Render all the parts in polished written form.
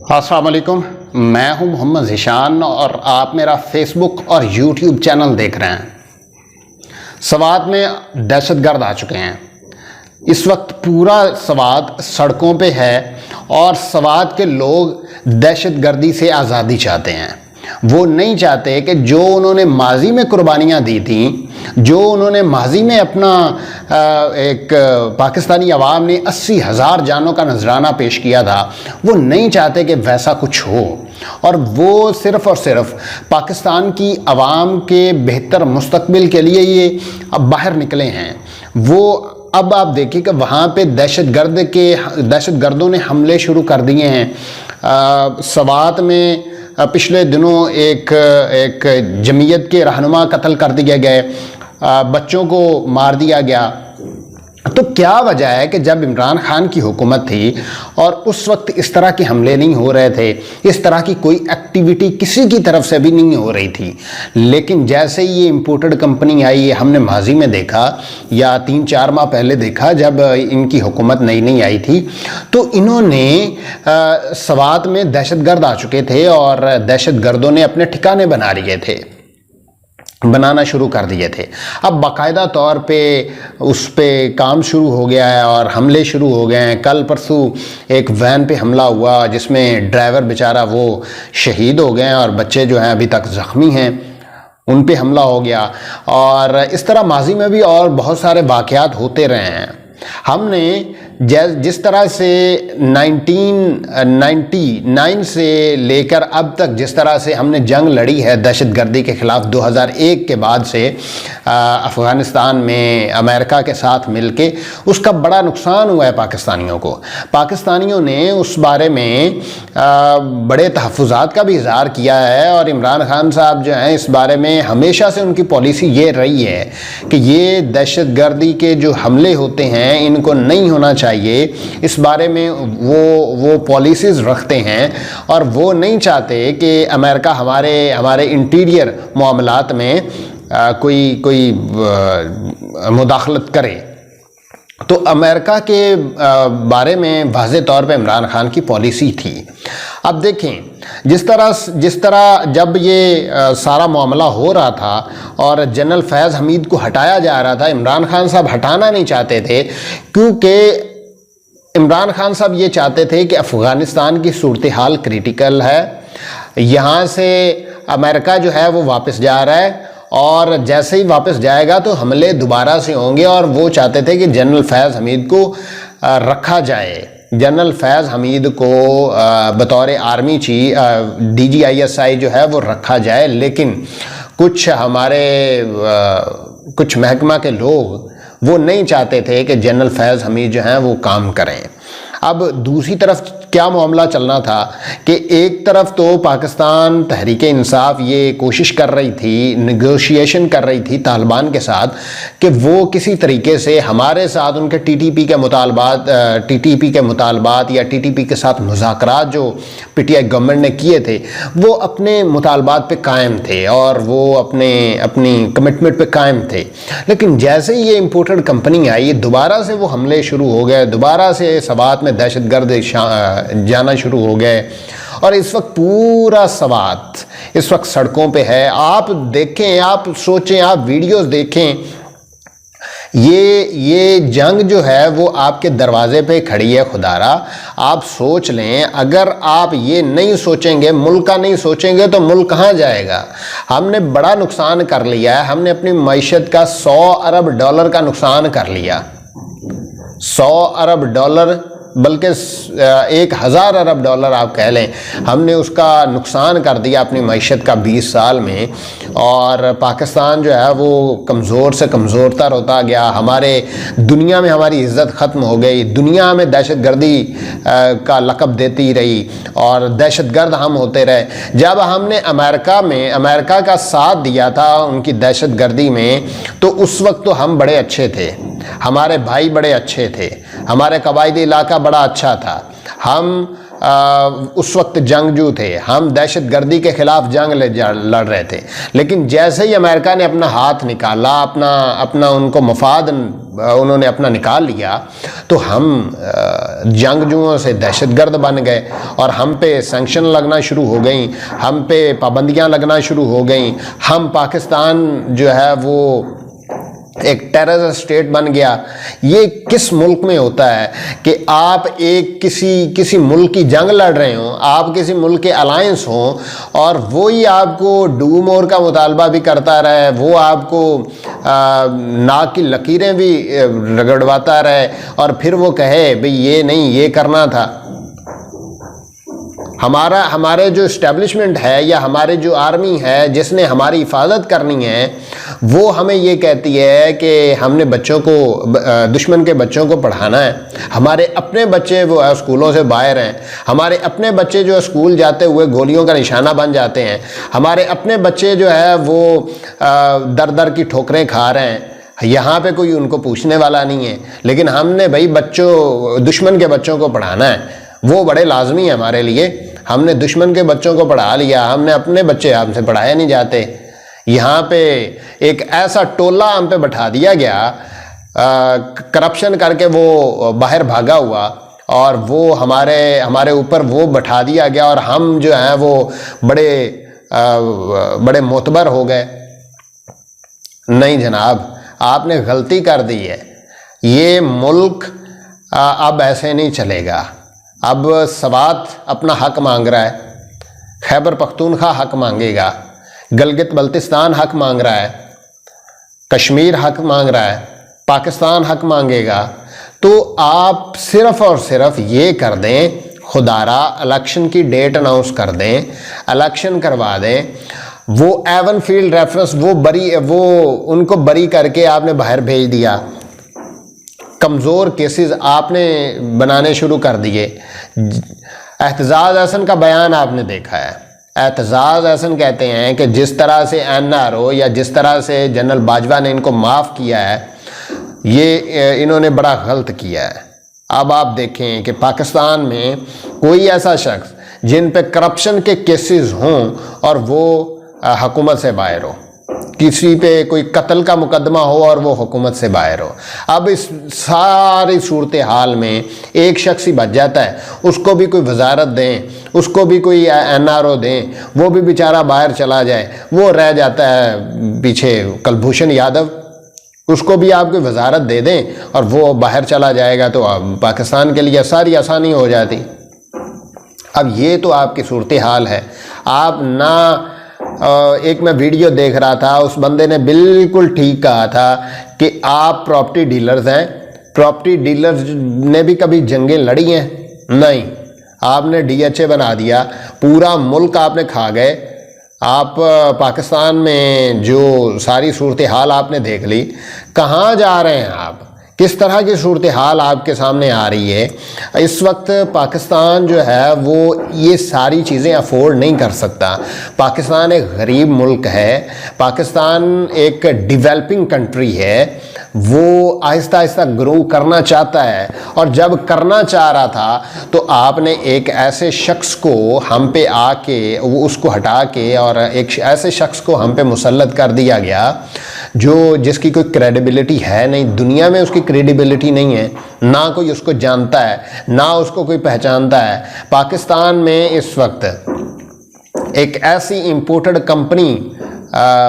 अस्सलाम वालेकुम, मैं हूं मोहम्मद ज़ीशान और आप मेरा फेसबुक और यूट्यूब चैनल देख रहे हैं। स्वात में दहशतगर्द आ चुके हैं। इस वक्त पूरा स्वात सड़कों पे है और स्वात के लोग दहशतगर्दी से आज़ादी चाहते हैं। वो नहीं चाहते कि जो उन्होंने माजी में कुर्बानियाँ दी थी, जो उन्होंने माजी में अपना एक पाकिस्तानी अवाम ने 80,000 जानों का नजराना पेश किया था, वो नहीं चाहते कि वैसा कुछ हो। और वो सिर्फ़ और सिर्फ पाकिस्तान की अवाम के बेहतर मुस्तकबिल के लिए ये अब बाहर निकले हैं। वो अब आप देखिए कि वहाँ पे दहशतगर्दों ने हमले शुरू कर दिए हैं। स्वात में पिछले दिनों एक जमीयत के रहनुमा कत्ल कर दिए गए, बच्चों को मार दिया गया। तो क्या वजह है कि जब इमरान खान की हुकूमत थी और उस वक्त इस तरह के हमले नहीं हो रहे थे, इस तरह की कोई एक्टिविटी किसी की तरफ से भी नहीं हो रही थी। लेकिन जैसे ही ये इम्पोर्टेड कंपनी आई, हमने माजी में देखा या 3-4 माह पहले देखा जब इनकी हुकूमत नई नई आई थी, तो इन्होंने स्वात में दहशतगर्द आ चुके थे और दहशतगर्दों ने अपने ठिकाने बनाना शुरू कर दिए थे। अब बाकायदा तौर पे उस पे काम शुरू हो गया है और हमले शुरू हो गए हैं। कल परसों एक वैन पे हमला हुआ जिसमें ड्राइवर बेचारा वो शहीद हो गए हैं और बच्चे जो हैं अभी तक ज़ख्मी हैं, उन पे हमला हो गया। और इस तरह माजी में भी और बहुत सारे वाक़यात होते रहे हैं। हमने जिस तरह से 1999 से लेकर अब तक जिस तरह से हमने जंग लड़ी है दहशतगर्दी के ख़िलाफ़ 2001 के बाद से अफ़गानिस्तान में अमेरिका के साथ मिलके, उसका बड़ा नुकसान हुआ है पाकिस्तानियों को। पाकिस्तानियों ने उस बारे में बड़े तहफ़्फ़ुज़ात का भी इज़हार किया है और इमरान खान साहब जो हैं इस बारे में हमेशा से उनकी पॉलिसी ये रही है कि ये दहशतगर्दी के जो हमले होते हैं इनको नहीं होना चाहिए। इस बारे में वो पॉलिसीज़ रखते हैं और वो नहीं चाहते कि अमेरिका हमारे इंटीरियर मामलात में कोई मुदाखलत करे। तो अमेरिका के बारे में वाज़े तौर पे इमरान खान की पॉलिसी थी। अब देखें जिस तरह जब ये सारा मामला हो रहा था और जनरल फैज़ हमीद को हटाया जा रहा था, इमरान खान साहब हटाना नहीं चाहते थे क्योंकि इमरान खान साहब ये चाहते थे कि अफ़गानिस्तान की सूरत हाल क्रिटिकल है, यहाँ से अमेरिका जो है वो वापस जा रहा है और जैसे ही वापस जाएगा तो हमले दोबारा से होंगे। और वो चाहते थे कि जनरल फैज़ हमीद को रखा जाए, जनरल फैज़ हमीद को बतौर आर्मी चीफ DGISI जो है वो रखा जाए। लेकिन कुछ कुछ महकमा के लोग वो नहीं चाहते थे कि जनरल फैज़ हमीद जो हैं वो काम करें। अब दूसरी तरफ क्या मामला चलना था कि एक तरफ तो पाकिस्तान तहरीक इंसाफ ये कोशिश कर रही थी, नेगोशिएशन कर रही थी तालिबान के साथ कि वो किसी तरीके से हमारे साथ उनके TTP के मुतालबात या TTP के साथ मुज़ाकरात जो PTI गवर्नमेंट ने किए थे वो अपने मुतालबात पे कायम थे और वो अपनी कमिटमेंट पे कायम थे। लेकिन जैसे ही ये इम्पोर्टेड कंपनी आई, दोबारा से वो हमले शुरू हो गए, दोबारा से स्वात में दहशतगर्द जाना शुरू हो गए और इस वक्त पूरा स्वात इस वक्त सड़कों पे है। आप देखें, आप सोचें, आप वीडियोस देखें, ये जंग जो है वो आपके दरवाजे पे खड़ी है। खुदारा आप सोच लें, अगर आप ये नहीं सोचेंगे, मुल्क का नहीं सोचेंगे तो मुल्क कहाँ जाएगा। हमने बड़ा नुकसान कर लिया है, हमने अपनी मईशत का $100 अरब का नुकसान कर लिया। $100 अरब, बल्कि 1000 अरब डॉलर आप कह लें, हमने उसका नुकसान कर दिया अपनी मईशत का 20 साल में। और पाकिस्तान जो है वो कमज़ोर से कमज़ोर तर होता गया। हमारे दुनिया में हमारी इज़्ज़त ख़त्म हो गई, दुनिया हमें दहशतगर्दी का लक़ब देती रही और दहशतगर्द हम होते रहे। जब हमने अमेरिका का साथ दिया था उनकी दहशतगर्दी में, तो उस वक्त तो हम बड़े अच्छे थे, हमारे भाई बड़े अच्छे थे, हमारे कबायली इलाका बड़ा अच्छा था, हम उस वक्त जंगजू थे, हम दहशतगर्दी के ख़िलाफ़ जंग लड़ रहे थे। लेकिन जैसे ही अमेरिका ने अपना हाथ निकाला, अपना उनको मफाद उन्होंने अपना निकाल लिया तो हम जंगजुओं से दहशतगर्द बन गए और हम पे सैंक्शन लगना शुरू हो गई, हम पे पाबंदियां लगना शुरू हो गई। हम पाकिस्तान जो है वो एक टेररिस्ट स्टेट बन गया। ये किस मुल्क में होता है कि आप एक किसी मुल्क की जंग लड़ रहे हो, आप किसी मुल्क के अलायंस हो और वो ही आपको डू मोर का मुतालबा भी करता रहे, वो आपको नाक की लकीरें भी रगड़वाता रहे और फिर वो कहे भाई ये नहीं, ये करना था। हमारे जो इस्टेब्लिशमेंट है या हमारे जो आर्मी है जिसने हमारी हिफाजत करनी है, वो हमें ये कहती है कि हमने बच्चों को, दुश्मन के बच्चों को पढ़ाना है। हमारे अपने बच्चे वो स्कूलों से बाहर हैं, हमारे अपने बच्चे जो स्कूल जाते हुए गोलियों का निशाना बन जाते हैं, हमारे अपने बच्चे जो है वो दर दर की ठोकरें खा रहे हैं। यहाँ पे कोई उनको पूछने वाला नहीं है, लेकिन हमने भाई दुश्मन के बच्चों को पढ़ाना है, वो बड़े लाजमी है हमारे लिए। हमने दुश्मन के बच्चों को पढ़ा लिया, हमने अपने बच्चे हमसे पढ़ाए नहीं जाते। यहाँ पे एक ऐसा टोला हम पे बैठा दिया गया, करप्शन करके वो बाहर भागा हुआ और वो हमारे ऊपर वो बैठा दिया गया और हम जो हैं वो बड़े मोतबर हो गए। नहीं जनाब, आपने गलती कर दी है। ये मुल्क अब ऐसे नहीं चलेगा। अब सवात अपना हक मांग रहा है, खैबर पख्तूनख्वा हक मांगेगा, गलगित बल्तिस्तान हक मांग रहा है, कश्मीर हक मांग रहा है, पाकिस्तान हक मांगेगा। तो आप सिर्फ़ और सिर्फ ये कर दें, खुदारा इलेक्शन की डेट अनाउंस कर दें, इलेक्शन करवा दें। वो एवन फील्ड रेफरेंस वो उनको बरी करके आपने बाहर भेज दिया। कमज़ोर केसेस आपने बनाने शुरू कर दिए। एहतजाज हसन का बयान आपने देखा है। एहतजाज हसन कहते हैं कि जिस तरह से NRO या जिस तरह से जनरल बाजवा ने इनको माफ़ किया है, ये इन्होंने बड़ा गलत किया है। अब आप देखें कि पाकिस्तान में कोई ऐसा शख्स जिन पे करप्शन के केसेस हों और वो हुकूमत से बाहर हो, किसी पे कोई कत्ल का मुकदमा हो और वो हुकूमत से बाहर हो। अब इस सारी सूरत हाल में एक शख्स ही बच जाता है, उसको भी कोई वजारत दें, उसको भी कोई NRO दें, वो भी बेचारा बाहर चला जाए, वो रह जाता है पीछे कुलभूषण यादव, उसको भी आप कोई वजारत दे दें और वो बाहर चला जाएगा तो पाकिस्तान के लिए सारी आसानी हो जाती। अब ये तो आपकी सूरत हाल है। आप ना एक मैं वीडियो देख रहा था, उस बंदे ने बिल्कुल ठीक कहा था कि आप प्रॉपर्टी डीलर्स हैं। प्रॉपर्टी डीलर्स ने भी कभी जंगें लड़ी हैं? नहीं। आपने DHA बना दिया, पूरा मुल्क आपने खा गए। आप पाकिस्तान में जो सारी सूरत हाल आपने देख ली, कहाँ जा रहे हैं आप? किस तरह की सूरत हाल आपके सामने आ रही है? इस वक्त पाकिस्तान जो है वो ये सारी चीज़ें अफोर्ड नहीं कर सकता। पाकिस्तान एक गरीब मुल्क है, पाकिस्तान एक डेवलपिंग कंट्री है, वो आहिस्ता आहिस्ता ग्रो करना चाहता है। और जब करना चाह रहा था तो आपने एक ऐसे शख्स को हम पे आके वो उसको हटा के और एक ऐसे शख्स को हम पे मुसल्लत कर दिया गया जिसकी कोई क्रेडिबिलिटी है नहीं, दुनिया में उसकी क्रेडिबिलिटी नहीं है, ना कोई उसको जानता है, ना उसको कोई पहचानता है। पाकिस्तान में इस वक्त एक ऐसी इंपोर्टेड कंपनी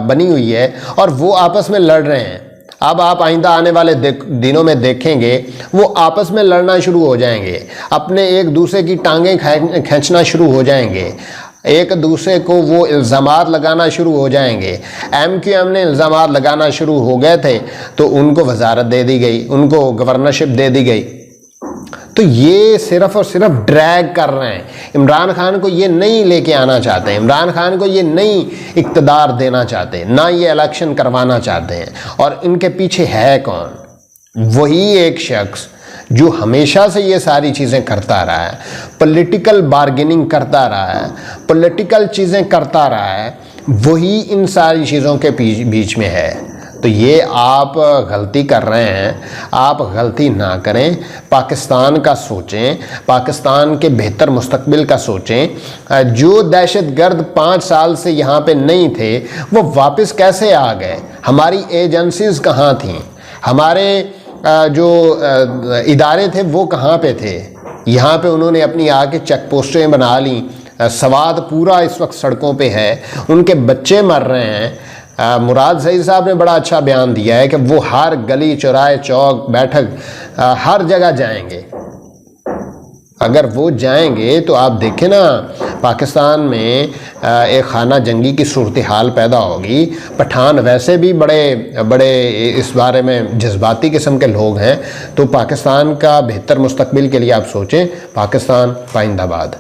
बनी हुई है और वो आपस में लड़ रहे हैं। अब आप आइंदा आने वाले दिनों में देखेंगे वो आपस में लड़ना शुरू हो जाएंगे, अपने एक दूसरे की टांगें खींचना शुरू हो जाएंगे, एक दूसरे को वो इल्ज़ामात लगाना शुरू हो जाएंगे। MQM ने इल्ज़ामात लगाना शुरू हो गए थे तो उनको वजारत दे दी गई, उनको गवर्नरशिप दे दी गई। तो ये सिर्फ और सिर्फ ड्रैग कर रहे हैं। इमरान खान को ये नहीं लेके आना चाहते हैं, इमरान खान को ये नई इक़्तिदार देना चाहते हैं, ना ये इलेक्शन करवाना चाहते हैं। और इनके पीछे है कौन? वही एक शख्स जो हमेशा से ये सारी चीज़ें करता रहा है, पॉलिटिकल बार्गेनिंग करता रहा है, पॉलिटिकल चीज़ें करता रहा है, वही इन सारी चीज़ों के बीच में है। तो ये आप गलती कर रहे हैं, आप गलती ना करें, पाकिस्तान का सोचें, पाकिस्तान के बेहतर मुस्तकबिल का सोचें। जो दहशतगर्द 5 साल से यहाँ पे नहीं थे वो वापस कैसे आ गए? हमारी एजेंसीज़ कहाँ थीं? हमारे जो इदारे थे वो कहाँ पे थे। यहाँ पे उन्होंने अपनी आके चेक पोस्टें बना ली। सवाद पूरा इस वक्त सड़कों पे है, उनके बच्चे मर रहे हैं। मुराद सईद साहब ने बड़ा अच्छा बयान दिया है कि वो हर गली चौराहे चौक बैठक हर जगह जाएंगे। अगर वो जाएंगे तो आप देखें ना, पाकिस्तान में एक खाना जंगी की सूरत हाल पैदा होगी। पठान वैसे भी बड़े बड़े इस बारे में जज्बाती किस्म के लोग हैं, तो पाकिस्तान का बेहतर मुस्तकबिल के लिए आप सोचें। पाकिस्तान पाइंदाबाद।